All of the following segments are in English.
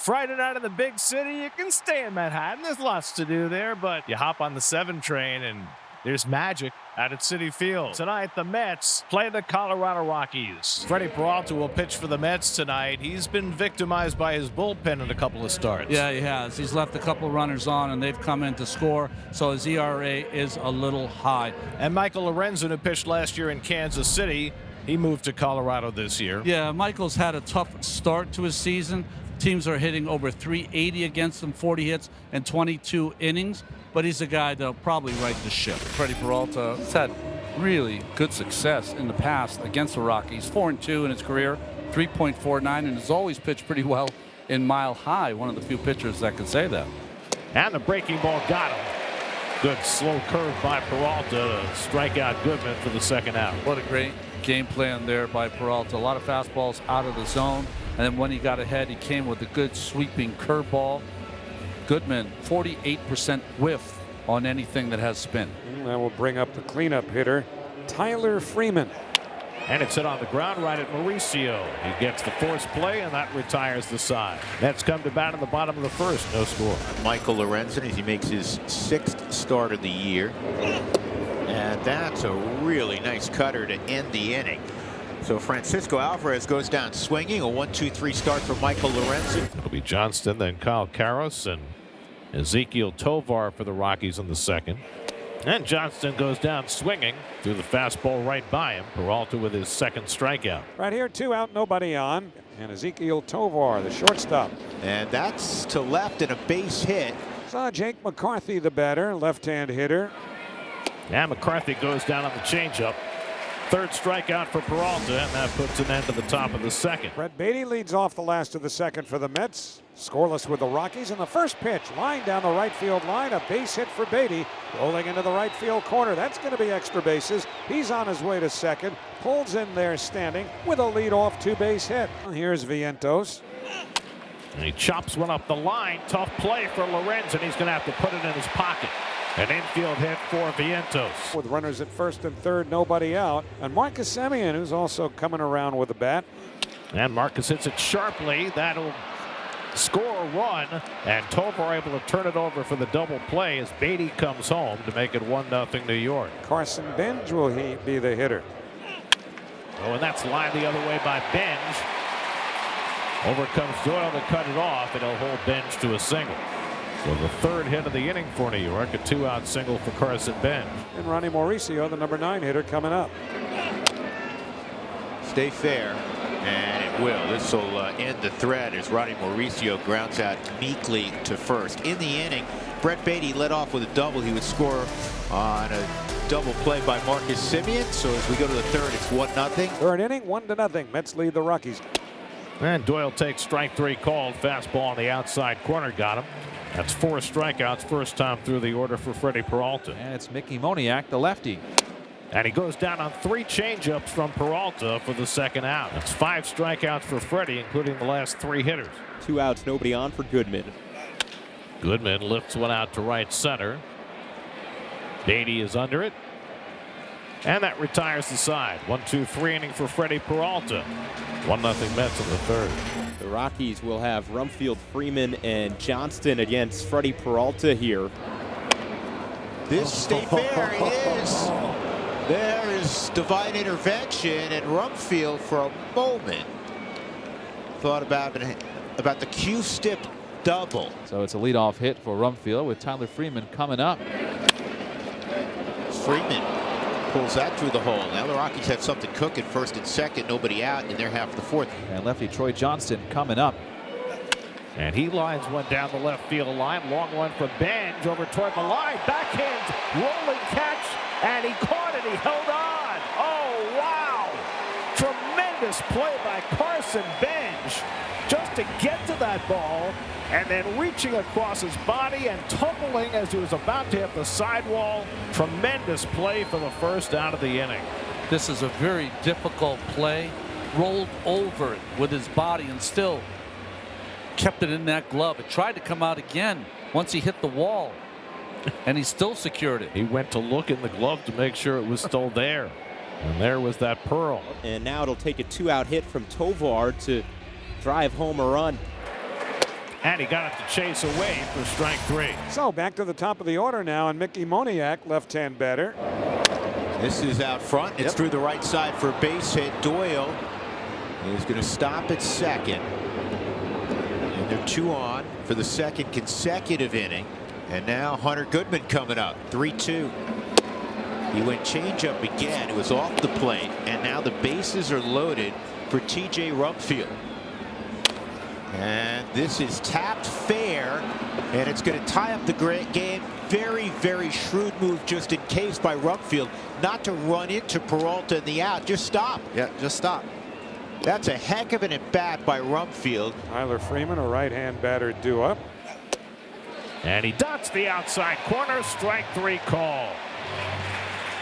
Friday night in the big city, you can stay in Manhattan. There's lots to do there, but you hop on the 7 train and there's magic out at Citi Field. Tonight, the Mets play the Colorado Rockies. Freddie Peralta will pitch for the Mets tonight. He's been victimized by his bullpen in a couple of starts. Yeah, he has. He's left a couple of runners on, and they've come in to score, so his ERA is a little high. And Michael Lorenzen, who pitched last year in Kansas City, he moved to Colorado this year. Yeah, Michael's had a tough start to his season. Teams are hitting over 380 against him, 40 hits and 22 innings. But he's a guy that'll probably right the ship. Freddie Peralta has had really good success in the past against the Rockies. 4-2 in his career, 3.49, and has always pitched pretty well in Mile High. One of the few pitchers that can say that. And the breaking ball got him. Good slow curve by Peralta to strike out Goodman for the second out. What a great game plan there by Peralta. A lot of fastballs out of the zone, and then when he got ahead, he came with a good sweeping curveball. Goodman, 48% whiff on anything that has spin. That will bring up the cleanup hitter, Tyler Freeman. And it's hit on the ground right at Mauricio. He gets the force play, and that retires the side. Mets come to bat in the bottom of the first. No score. Michael Lorenzen as he makes his 6th start of the year. And that's a really nice cutter to end the inning. So Francisco Alvarez goes down swinging. A 1-2-3 start for Michael Lorenzen. It'll be Johnston, then Kyle Karros, and Ezekiel Tovar for the Rockies in the second. And Johnston goes down swinging through the fastball right by him. Peralta with his second strikeout. Right here, 2 out, nobody on. And Ezekiel Tovar, the shortstop. And that's to left and a base hit. Saw Jake McCarthy, the batter, left-hand hitter. And McCarthy goes down on the changeup. Third strikeout for Peralta, and that puts an end to the top of the second. Brett Beatty leads off the last of the second for the Mets. Scoreless with the Rockies. And the first pitch, line down the right field line. A base hit for Beatty. Rolling into the right field corner. That's going to be extra bases. He's on his way to second. Pulls in there standing with a leadoff 2-base hit. Here's Vientos. And he chops one up the line. Tough play for Lorenzen. He's going to have to put it in his pocket. An infield hit for Vientos. With runners at first and third, nobody out. And Marcus Semien, who's also coming around with the bat. And Marcus hits it sharply. That'll score a run. And Tovar able to turn it over for the double play as Beatty comes home to make it 1-0 New York. Carson Benj will he be the hitter. Oh, and that's lined the other way by Benj. Over comes Doyle to cut it off, and he'll hold Benj to a single. So the third hit of the inning for New York, a 2-out single for Carson Benj. And Ronnie Mauricio, the number 9 hitter, coming up. Stay fair, and it will. This will end the thread as Ronnie Mauricio grounds out meekly to first. In the inning, Brett Beatty led off with a double. He would score on a double play by Marcus Semien. So as we go to the third, it's 1-0. Third inning, 1-0. Mets lead the Rockies. And Doyle takes strike 3 called. Fastball on the outside corner got him. That's 4 strikeouts, first time through the order for Freddie Peralta. And it's Mickey Moniak, the lefty. And he goes down on 3 changeups from Peralta for the second out. That's 5 strikeouts for Freddie, including the last 3 hitters. 2 outs, nobody on for Goodman. Goodman lifts one out to right center. Beatty is under it. And that retires the side. 1-2-3 inning for Freddie Peralta. 1-0 Mets in the third. The Rockies will have Rumfield, Freeman, and Johnston against Freddie Peralta here. This stay fair, it is. There is divine intervention, and Rumfield for a moment thought about the Q-stip double. So it's a leadoff hit for Rumfield with Tyler Freeman coming up. Freeman pulls that through the hole. Now the Rockies have something cooking. First and second, nobody out in their half of the fourth. And lefty Troy Johnston coming up. And he lines one down the left field line. Long one for Benj over toward the line. Backhand rolling catch, and he caught it. He held on. Oh, wow. Tremendous play by Carson Benj just to get to that ball, and then reaching across his body and tumbling as he was about to hit the sidewall. Tremendous play for the first out of the inning. This is a very difficult play. Rolled over it with his body and still kept it in that glove. It tried to come out again once he hit the wall, and he still secured it. He went to look in the glove to make sure it was still there. And there was that pearl. And now it'll take a 2-out hit from Tovar to drive home a run. And he got it to chase away for strike 3. So back to the top of the order now, and Mickey Moniak, left-hand batter. This is out front. It's through the right side for a base hit. Doyle is going to stop at second. And they're 2 on for the second consecutive inning. And now Hunter Goodman coming up. 3-2. He went changeup again. It was off the plate. And now the bases are loaded for T.J. Rumfield. And this is tapped fair, and it's going to tie up the game. Very, very shrewd move just in case by Rumfield not to run into Peralta in the out. Just stop. Yeah, just stop. That's a heck of an at-bat by Rumfield. Tyler Freeman, a right-hand batter, due up. And he dots the outside corner. Strike 3 call.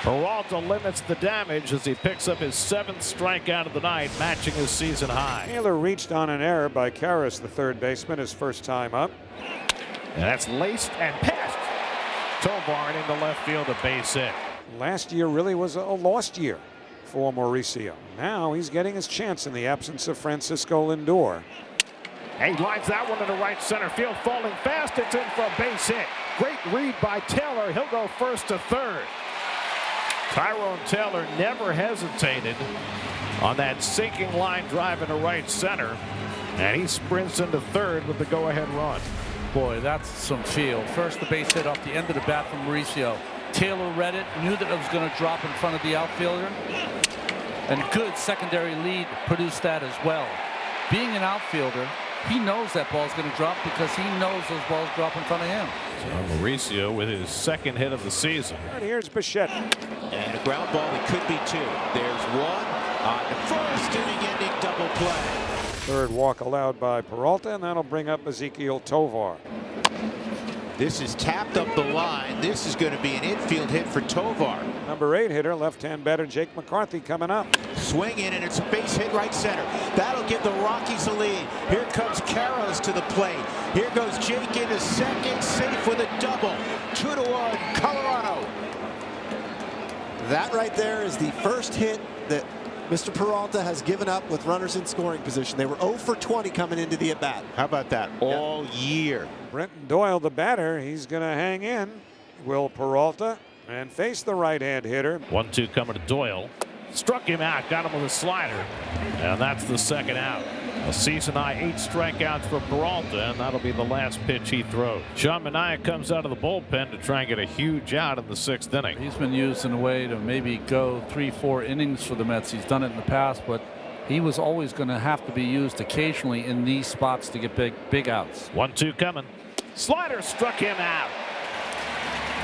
Peralta limits the damage as he picks up his 7th strikeout of the night, matching his season high. Taylor reached on an error by Karras, the third baseman, his first time up. And that's laced and passed. Tovar into left field, a base hit. Last year really was a lost year for Mauricio. Now he's getting his chance in the absence of Francisco Lindor. And he lines that one into right center field, falling fast. It's in for a base hit. Great read by Taylor. He'll go first to third. Tyrone Taylor never hesitated on that sinking line drive into right center, and he sprints into third with the go-ahead run. Boy, that's some feel. First, the base hit off the end of the bat from Mauricio. Taylor read it, knew that it was going to drop in front of the outfielder, and good secondary lead produced that as well. Being an outfielder, he knows that ball's going to drop because he knows those balls drop in front of him. So Mauricio with his 2nd hit of the season. And here's Bichette. And a ground ball, it could be 2. There's one on the first inning-ending double play. Third walk allowed by Peralta, and that'll bring up Ezekiel Tovar. This is tapped up the line. This is going to be an infield hit for Tovar. Number 8 hitter, left-hand batter Jake McCarthy coming up. Swing in, and it's a base hit right center. That'll give the Rockies a lead. Here comes Karras to the plate. Here goes Jake into second, safe with a double. 2-1, Colorado. That right there is the first hit that Mr. Peralta has given up with runners in scoring position. They were 0 for 20 coming into the at-bat. How about that? All year. Brenton Doyle, the batter, he's going to hang in. Will Peralta and face the right-hand hitter. 1-2 coming to Doyle. Struck him out, got him with a slider, and that's the second out. A season-high 8 strikeouts for Peralta, and that'll be the last pitch he throws. Sean Manaea comes out of the bullpen to try and get a huge out in the 6th inning. He's been used in a way to maybe go 3-4 innings for the Mets. He's done it in the past, but he was always going to have to be used occasionally in these spots to get big outs. 1-2 coming. Slider struck him out.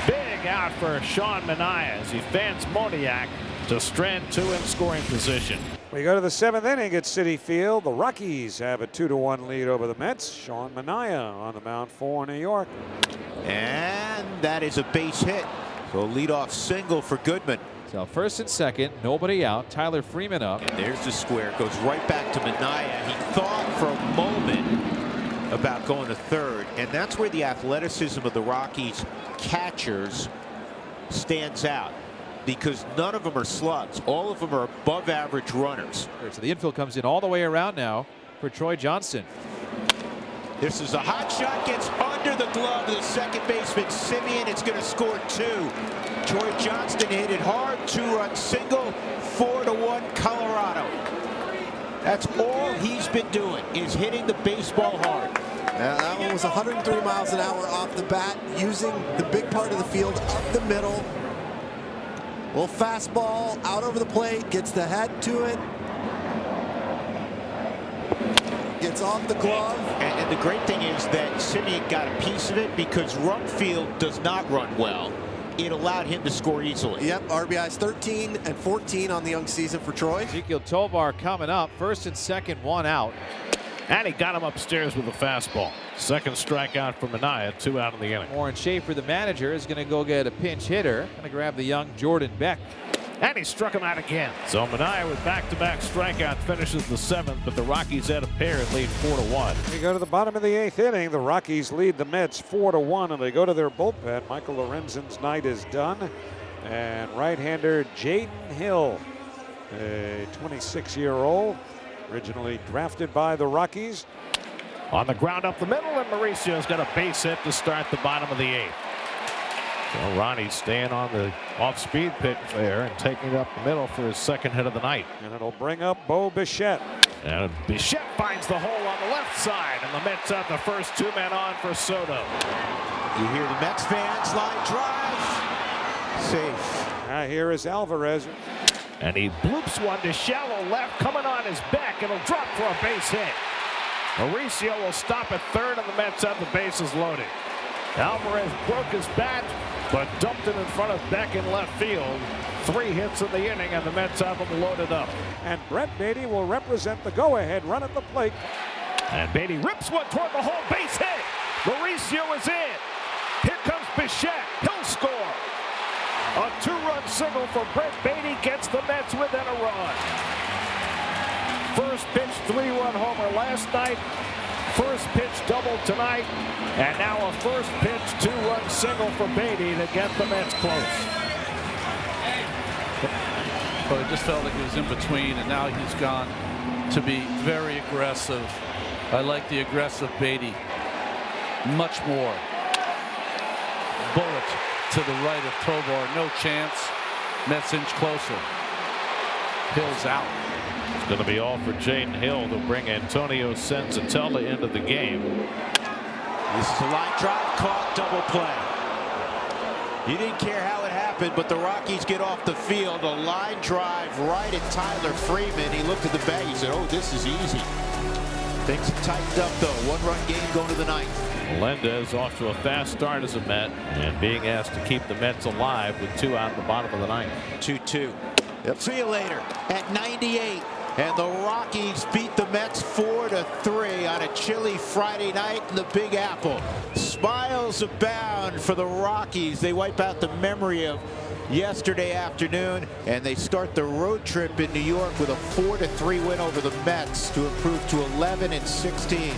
Big out for Sean Manaea as he fans Moniak to strand 2 in scoring position. We go to the 7th inning at Citi Field. The Rockies have a 2-1 lead over the Mets. Sean Manaea on the mound for New York. And that is a base hit. So leadoff single for Goodman. So first and second, nobody out. Tyler Freeman up. And there's the square. Goes right back to Manaea. He thought for a moment about going to third. And that's where the athleticism of the Rockies catchers stands out. Because none of them are slugs. All of them are above average runners. So the infield comes in all the way around now for Troy Johnston. This is a hot shot, gets under the glove of the second baseman Simeon. It's going to score 2. Troy Johnston hit it hard, 2-run single, 4-1 Colorado. That's all he's been doing, is hitting the baseball hard. That one was 103 miles an hour off the bat, using the big part of the field up the middle. Little fastball out over the plate, gets the head to it. Gets off the glove. And the great thing is that Simeon got a piece of it because Rumfield does not run well. It allowed him to score easily. Yep, RBIs 13 and 14 on the young season for Troy. Ezekiel Tovar coming up. First and second, 1 out. And he got him upstairs with a fastball. Second strikeout for Manaea, 2 out in the inning. Warren Schaefer, the manager, is going to go get a pinch hitter. Going to grab the young Jordan Beck. And he struck him out again. So Manaea with back-to-back strikeouts finishes the 7th, but the Rockies add a pair and lead 4-1. We go to the bottom of the 8th inning. The Rockies lead the Mets 4-1, and they go to their bullpen. Michael Lorenzen's night is done. And right-hander Jaden Hill, a 26-year-old, originally drafted by the Rockies. On the ground up the middle, and Mauricio's got a base hit to start the bottom of the 8th. So Ronnie's staying on the off-speed pitch there and taking it up the middle for his second hit of the night. And it'll bring up Bo Bichette. And Bichette finds the hole on the left side, and the Mets have the first 2 men on for Soto. You hear the Mets fans, line drive. Safe. Here is Alvarez. And he bloops one to shallow left, coming on his back. It'll drop for a base hit. Mauricio will stop at third, and the Mets have the bases loaded. Alvarez broke his bat, but dumped it in front of Beck in left field. 3 hits in the inning, and the Mets have them loaded up. And Brett Beatty will represent the go-ahead run at the plate. And Beatty rips one toward the hole, base hit. Mauricio is in. Here comes Bichette. He'll score. A 2-run single for Brett Beatty gets the Mets within a run. First pitch 3-run homer last night. First pitch double tonight. And now a first pitch 2-run single for Beatty to get the Mets close. But it just felt like it was in between, and now he's gone to be very aggressive. I like the aggressive Beatty much more. Bullet to the right of Tovar, no chance. Mets inch closer. Hill's out. It's going to be all for Jaden Hill to bring Antonio Senzatella into the game. This is a line drive, caught, double play. You didn't care how it happened, but the Rockies get off the field. A line drive right at Tyler Freeman. He looked at the bag. He said, oh, this is easy. Things have tightened up, though. 1-run game going to the 9th. Melendez off to a fast start as a Met and being asked to keep the Mets alive with 2 out at the bottom of the 9th. 2-2. Yep. See you later at 98. And the Rockies beat the Mets 4-3 on a chilly Friday night in the Big Apple. Smiles abound for the Rockies. They wipe out the memory of yesterday afternoon, and they start the road trip in New York with a 4-3 win over the Mets to improve to 11-16.